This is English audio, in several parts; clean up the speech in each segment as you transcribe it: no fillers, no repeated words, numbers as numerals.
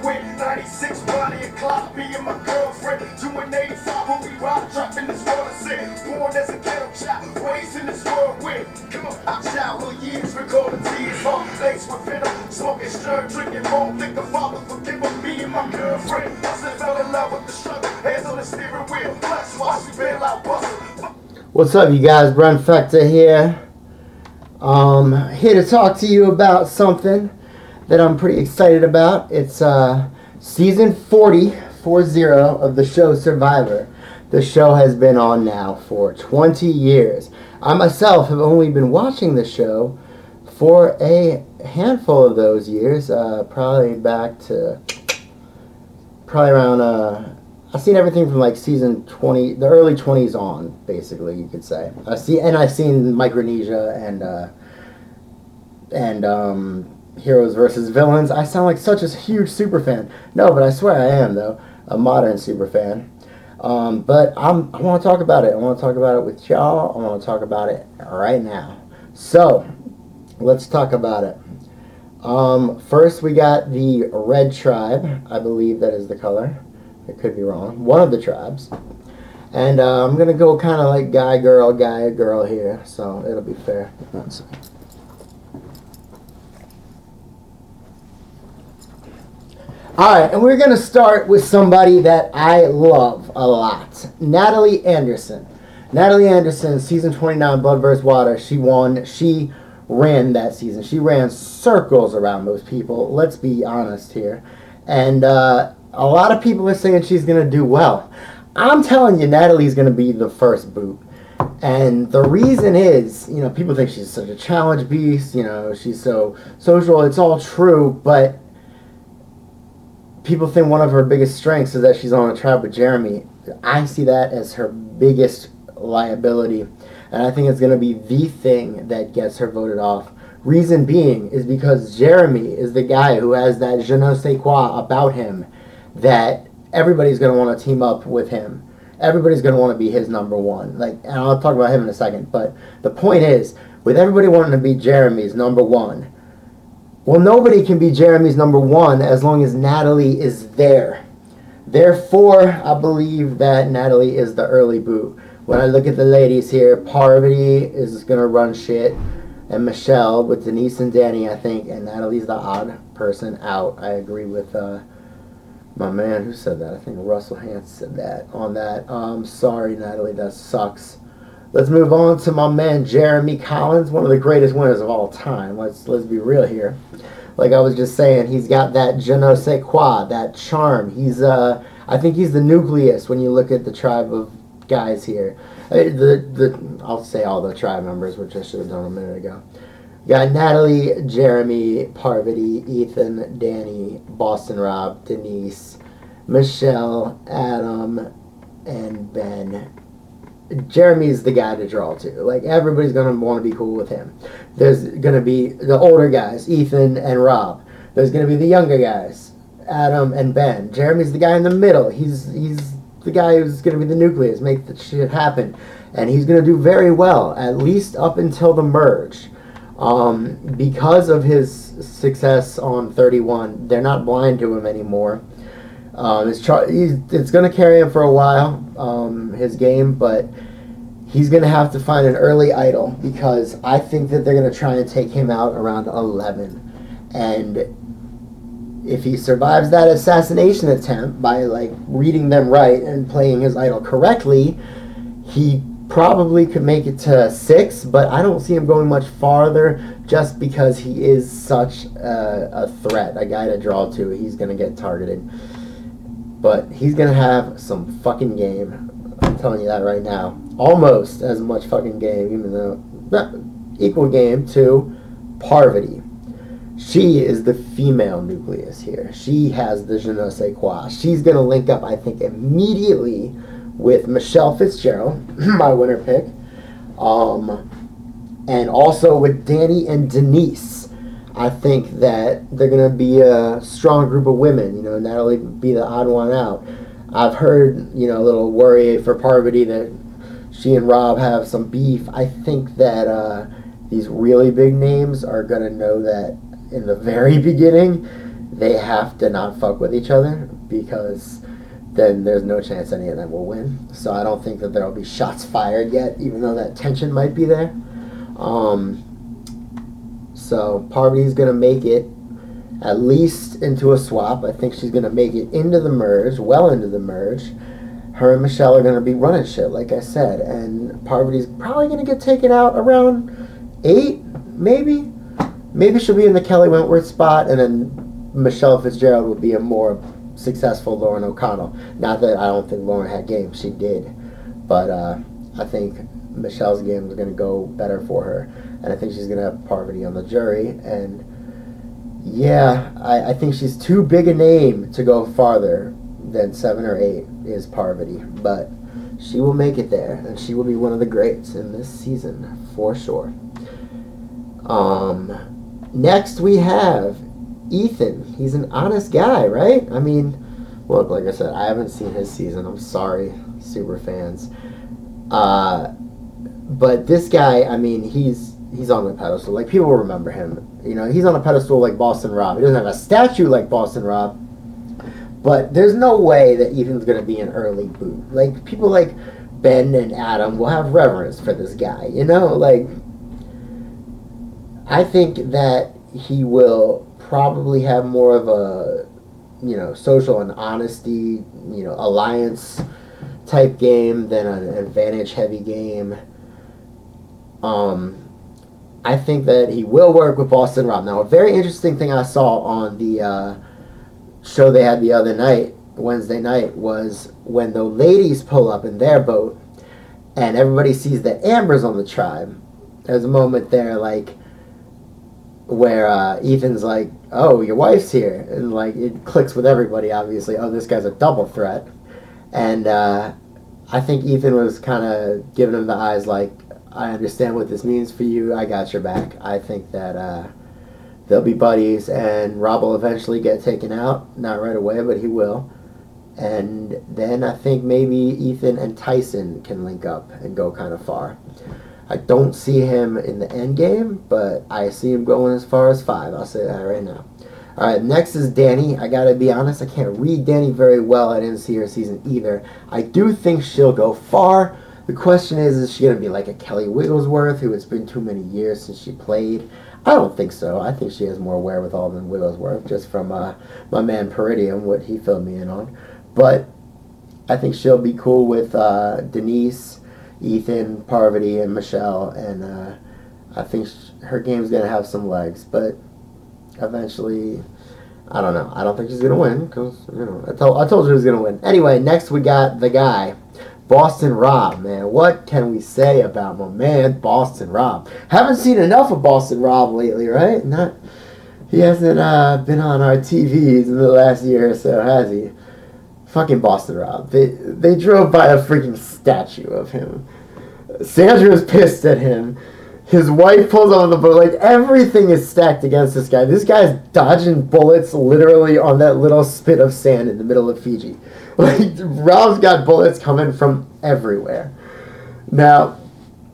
with 96 body and clock, me and my girlfriend. 285 when we rock, dropping this world and say, born as a ghetto child, raised in this world with, come on, our childhood years, recording tears, home, laced with venom, smoking stir, drinking more, think the father forgive me and my girlfriend. Bustin' fell in love with the struggle, hands on the steering wheel, plus while she bail out bustin'. What's up, you guys? Brent Fector here. Here to talk to you about something that I'm pretty excited about. It's season 40 of the show Survivor. The show has been on now for 20 years. I myself have only been watching the show for a handful of those years, probably around I've seen everything from like season 20, the early 20s on, basically, you could say. I've seen Micronesia and Heroes versus Villains. I sound like such a huge super fan. No, but I swear I am, though, a modern super fan. But I want to talk about it. I want to talk about it with y'all. I want to talk about it right now. So, let's talk about it. First, we got the Red Tribe. I believe that is the color. I could be wrong. One of the tribes. And I'm going to go kind of like guy, girl here. So it'll be fair. One second. Alright, and we're going to start with somebody that I love a lot. Natalie Anderson. Natalie Anderson, season 29, Blood vs. Water. She won. She ran that season. She ran circles around those people. Let's be honest here. And, a lot of people are saying she's going to do well. I'm telling you, Natalie's going to be the first boot. And the reason is, people think she's such a challenge beast, she's so social. It's all true, but people think one of her biggest strengths is that she's on a tribe with Jeremy. I see that as her biggest liability. And I think it's going to be the thing that gets her voted off. Reason being is because Jeremy is the guy who has that je ne sais quoi about him, that everybody's going to want to team up with him. Everybody's going to want to be his number one. And I'll talk about him in a second. But the point is, with everybody wanting to be Jeremy's number one, well, nobody can be Jeremy's number one as long as Natalie is there. Therefore, I believe that Natalie is the early boot. When I look at the ladies here, Parvati is going to run shit. And Michelle with Denise and Danni, I think. And Natalie's the odd person out. I agree with my man, who said that? I think Russell Hance said that on that. Sorry, Natalie, that sucks. Let's move on to my man, Jeremy Collins, one of the greatest winners of all time. Let's be real here. Like I was just saying, he's got that je ne sais quoi, that charm. I think he's the nucleus when you look at the tribe of guys here. I'll say all the tribe members, which I should have done a minute ago. You got Natalie, Jeremy, Parvati, Ethan, Danni, Boston Rob, Denise, Michelle, Adam, and Ben. Jeremy's the guy to draw to. Everybody's going to want to be cool with him. There's going to be the older guys, Ethan and Rob. There's going to be the younger guys, Adam and Ben. Jeremy's the guy in the middle. He's the guy who's going to be the nucleus, make the shit happen. And he's going to do very well, at least up until the merge. Because of his success on 31, they're not blind to him anymore. It's going to carry him for a while, his game, but he's going to have to find an early idol because I think that they're going to try and take him out around 11. And if he survives that assassination attempt by reading them right and playing his idol correctly, he probably could make it to 6, but I don't see him going much farther just because he is such a threat, a guy to draw to. He's going to get targeted. But he's going to have some fucking game. I'm telling you that right now. Almost as much fucking game, even though equal game to Parvati. She is the female nucleus here. She has the je ne sais quoi. She's going to link up, I think, immediately with Michelle Fitzgerald, my winner pick, and also with Danni and Denise. I think that they're going to be a strong group of women. Natalie be the odd one out. I've heard, a little worry for Parvati that she and Rob have some beef. I think that these really big names are going to know that in the very beginning they have to not fuck with each other, because then there's no chance any of them will win. So I don't think that there will be shots fired yet, even though that tension might be there. So Parvati's going to make it at least into a swap. I think she's going to make it into the merge, well into the merge. Her and Michelle are going to be running shit, like I said. And Parvati's probably going to get taken out around 8, maybe. Maybe she'll be in the Kelly Wentworth spot, and then Michelle Fitzgerald will be a more successful Lauren O'Connell. Not that I don't think Lauren had game. She did. But I think Michelle's game is going to go better for her. And I think she's going to have Parvati on the jury. And yeah, I think she's too big a name to go farther than 7 or 8 is Parvati. But she will make it there. And she will be one of the greats in this season, for sure. Next we have Ethan. He's an honest guy, right? I mean, look, like I said, I haven't seen his season. I'm sorry, super fans. But this guy, I mean, he's on the pedestal. Like, people remember him. You know, he's on a pedestal like Boston Rob. He doesn't have a statue like Boston Rob. But there's no way that Ethan's going to be an early boot. Like, people like Ben and Adam will have reverence for this guy, you know? Like, I think that he will probably have more of a, you know, social and honesty, you know, alliance type game than an advantage heavy game. I think that he will work with Boston Rob. Now, a very interesting thing I saw on the show they had the other night, Wednesday night, was when the ladies pull up in their boat and everybody sees that Amber's on the tribe. There's a moment there, like, where Ethan's like, oh, your wife's here. And, like, it clicks with everybody, obviously. Oh, this guy's a double threat. And I think Ethan was kind of giving him the eyes like, I understand what this means for you. I got your back. I think that they'll be buddies, and Rob will eventually get taken out. Not right away, but he will. And then I think maybe Ethan and Tyson can link up and go kind of far. I don't see him in the end game, but I see him going as far as 5. I'll say that right now. All right, next is Danni. I gotta be honest, I can't read Danni very well. I didn't see her season either. I do think she'll go far. The question is she gonna be like a Kelly Wigglesworth, who it's been too many years since she played? I don't think so. I think she has more wherewithal than Wigglesworth, just from my man Peridium, what he filled me in on. But I think she'll be cool with Denise, Ethan, Parvati, and Michelle, and I think her game's gonna have some legs. But eventually, I don't know. I don't think she's gonna win because, you know, I told you she was gonna win. Anyway, next we got the guy, Boston Rob. Man, what can we say about my man Boston Rob? Haven't seen enough of Boston Rob lately, right? He hasn't been on our TVs in the last year or so, has he? Fucking Boston Rob. They drove by a freaking statue of him. Sandra's pissed at him. His wife pulls on the boat. Like, everything is stacked against this guy. This guy's dodging bullets literally on that little spit of sand in the middle of Fiji. Like, Rob's got bullets coming from everywhere. Now,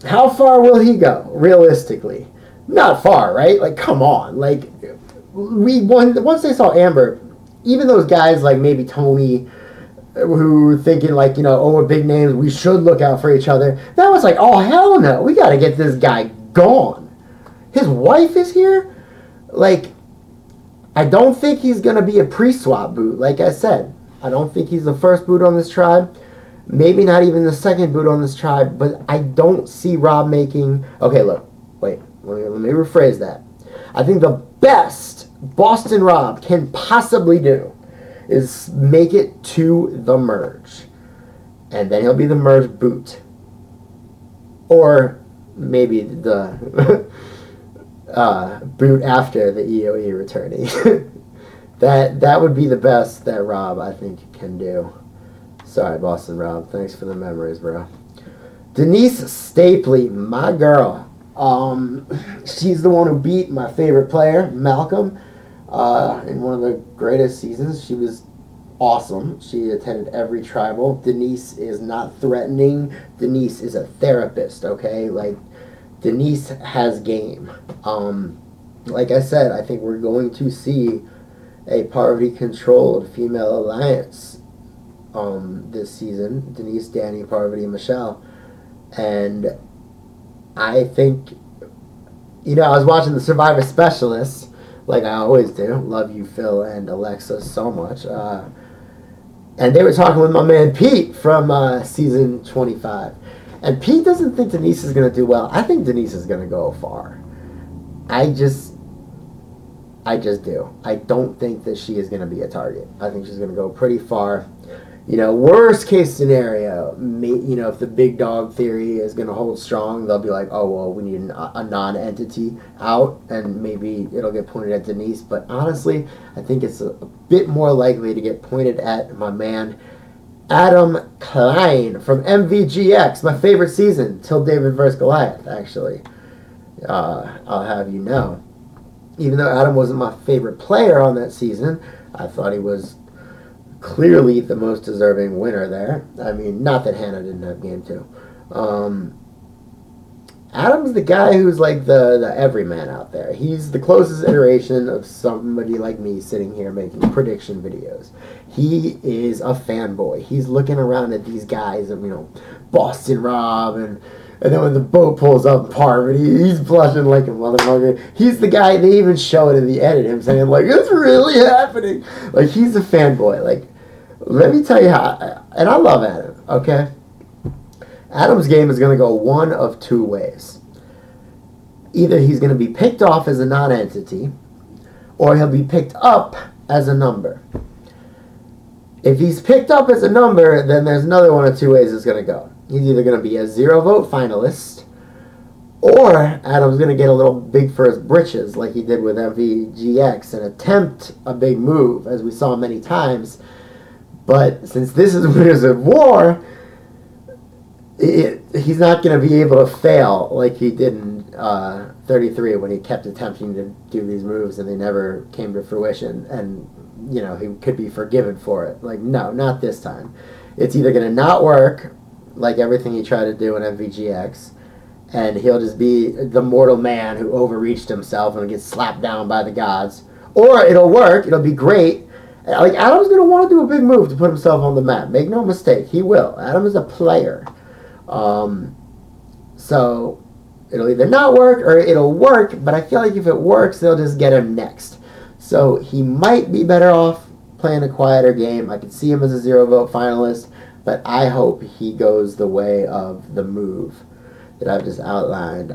how far will he go, realistically? Not far, right? Like, come on. Like, once they saw Amber, even those guys like maybe Tony, who were thinking like, you know, oh, we're big names, we should look out for each other. That was like, oh, hell no, we got to get this guy gone. His wife is here? Like, I don't think he's going to be a pre-swap boot, like I said. I don't think he's the first boot on this tribe. Maybe not even the second boot on this tribe, but I don't see Rob making... Okay, look, wait, let me rephrase that. I think the best Boston Rob can possibly do is make it to the merge. And then he'll be the merge boot. Or maybe the boot after the EOE returning. That would be the best that Rob, I think, can do. Sorry, Boston Rob. Thanks for the memories, bro. Denise Stapley, my girl. She's the one who beat my favorite player, Malcolm, in one of the greatest seasons. She was awesome. She attended every tribal. Denise is not threatening. Denise is a therapist, okay? Like, Denise has game. Like I said, I think we're going to see a Parvati-controlled female alliance this season. Denise, Danni, Parvati, and Michelle. And I think, I was watching the Survivor Specialists, like I always do. Love you, Phil and Alexa, so much. And they were talking with my man Pete from season 25. And Pete doesn't think Denise is going to do well. I think Denise is going to go far. I just do. I don't think that she is going to be a target. I think she's going to go pretty far. Worst case scenario, if the big dog theory is going to hold strong, they'll be like, oh, well, we need a non-entity out, and maybe it'll get pointed at Denise. But honestly, I think it's a bit more likely to get pointed at my man, Adam Klein from MVGX, my favorite season, till David vs. Goliath, actually. I'll have you know. Even though Adam wasn't my favorite player on that season, I thought he was clearly the most deserving winner there. I mean, not that Hannah didn't have game 2. Adam's the guy who's like the everyman out there. He's the closest iteration of somebody like me sitting here making prediction videos. He is a fanboy. He's looking around at these guys, Boston Rob, and then when the boat pulls up, Parvati, he's blushing like a motherfucker. He's the guy, they even show it in the edit, him saying, like, it's really happening. Like, he's a fanboy. Like, let me tell you how, and I love Adam, okay? Adam's game is going to go one of two ways. Either he's going to be picked off as a non-entity, or he'll be picked up as a number. If he's picked up as a number, then there's another one of two ways it's going to go. He's either going to be a 0-vote finalist, or Adam's going to get a little big for his britches like he did with MVGX and attempt a big move, as we saw many times. But since this is Winners of War, he's not going to be able to fail like he did in 33 when he kept attempting to do these moves and they never came to fruition. And, he could be forgiven for it. Like, no, not this time. It's either going to not work, like everything he tried to do in MVGX, and he'll just be the mortal man who overreached himself and gets slapped down by the gods, or it'll work, it'll be great. Like, Adam's going to want to do a big move to put himself on the map. Make no mistake, he will. Adam is a player. So it'll either not work or it'll work, but I feel like if it works, they'll just get him next. So he might be better off playing a quieter game. I could see him as a 0-vote finalist, but I hope he goes the way of the move that I've just outlined.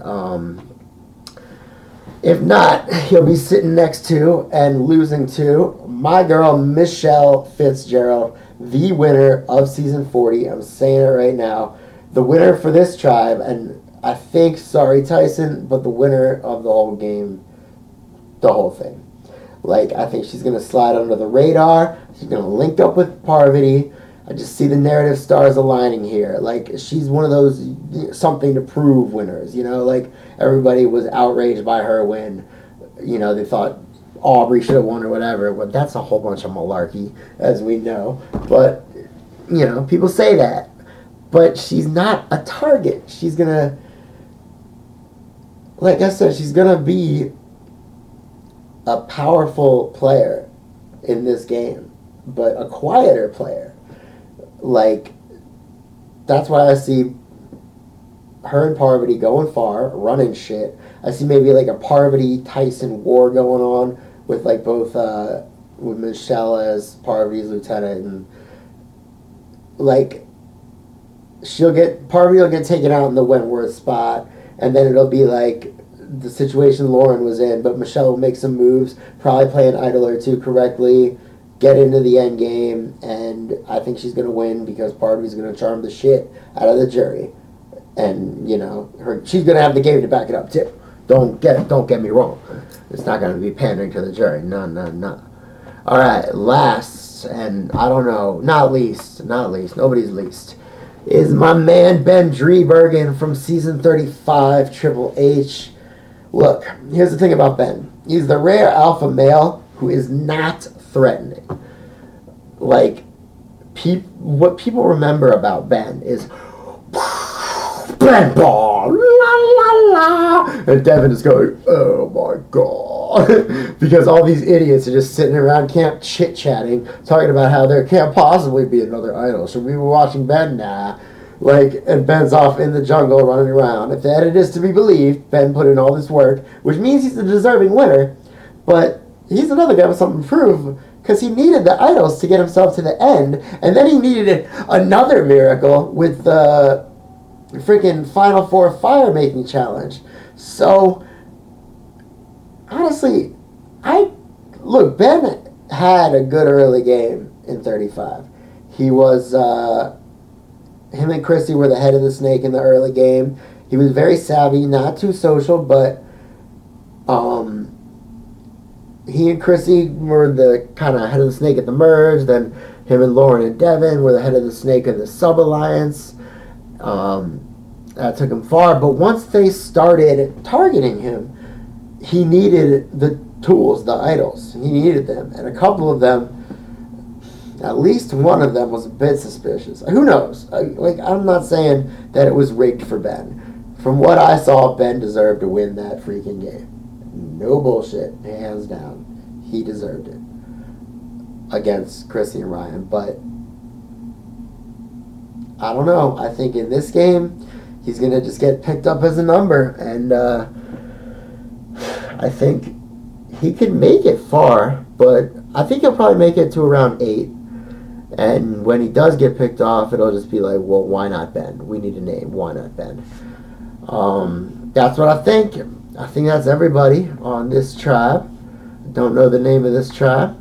If not, he'll be sitting next to and losing to my girl, Michelle Fitzgerald, the winner of Season 40. I'm saying it right now. The winner for this tribe, and I think, sorry Tyson, but the winner of the whole game, the whole thing. Like, I think she's going to slide under the radar. She's going to link up with Parvati. I just see the narrative stars aligning here. Like, she's one of those something to prove winners, like everybody was outraged by her win. They thought Aubrey should have won or whatever. Well, that's a whole bunch of malarkey, as we know. But, people say that. But she's not a target. She's going to, like I said, she's going to be a powerful player in this game, but a quieter player. Like, that's why I see her and Parvati going far, running shit. I see maybe like a Parvati-Tyson war going on with like both, with Michelle as Parvati's lieutenant, and like, Parvati will get taken out in the Wentworth spot, and then it'll be like the situation Lauren was in, but Michelle will make some moves, probably play an idol or two correctly, get into the end game, and I think she's going to win because Parvati's going to charm the shit out of the jury. And, she's going to have the game to back it up, too. Don't get me wrong. It's not going to be pandering to the jury. No. All right, last, and I don't know, not least, nobody's least, is my man Ben Driebergen from Season 35, Triple H. Look, here's the thing about Ben. He's the rare alpha male who is not threatening. Like, what people remember about Ben is Ben Ball, la la la, and Devin is going, oh my god. because all these idiots are just sitting around camp chit-chatting, talking about how there can't possibly be another idol. Should we be watching Ben? Nah. Like, and Ben's off in the jungle running around. If that it is to be believed, Ben put in all this work, which means he's a deserving winner, but he's another guy with something to prove, because he needed the idols to get himself to the end, and then he needed another miracle with the freaking Final Four fire making challenge. So, honestly, Ben had a good early game in 35. He was, him and Chrissy were the head of the snake in the early game. He was very savvy, not too social, but, he and Chrissy were the kind of head of the snake at the merge. Then him and Lauren and Devin were the head of the snake of the sub-alliance. That took him far. But once they started targeting him, he needed the tools, the idols. He needed them. And a couple of them, at least one of them was a bit suspicious. Who knows? I'm not saying that it was rigged for Ben. From what I saw, Ben deserved to win that freaking game. No bullshit, hands down. He deserved it against Chrissy and Ryan. But I don't know. I think in this game, he's going to just get picked up as a number. And I think he can make it far, but I think he'll probably make it to around 8. And when he does get picked off, it'll just be like, well, why not Ben? We need a name. Why not Ben? That's what I think. I think that's everybody on this tribe. Don't know the name of this tribe.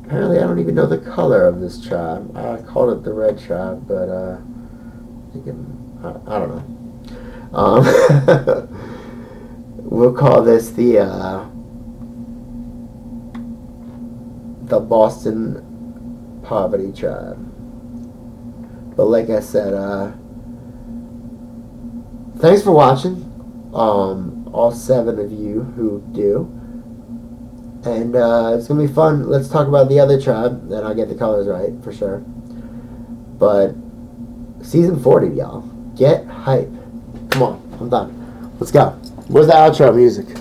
Apparently, I don't even know the color of this tribe. I called it the red tribe, but I don't know. We'll call this the Boston Parvati tribe. But like I said, thanks for watching. All 7 of you who do. And it's going to be fun. Let's talk about the other tribe, then I'll get the colors right, for sure. But, season 40, y'all. Get hype. Come on, I'm done. Let's go. Where's the outro music?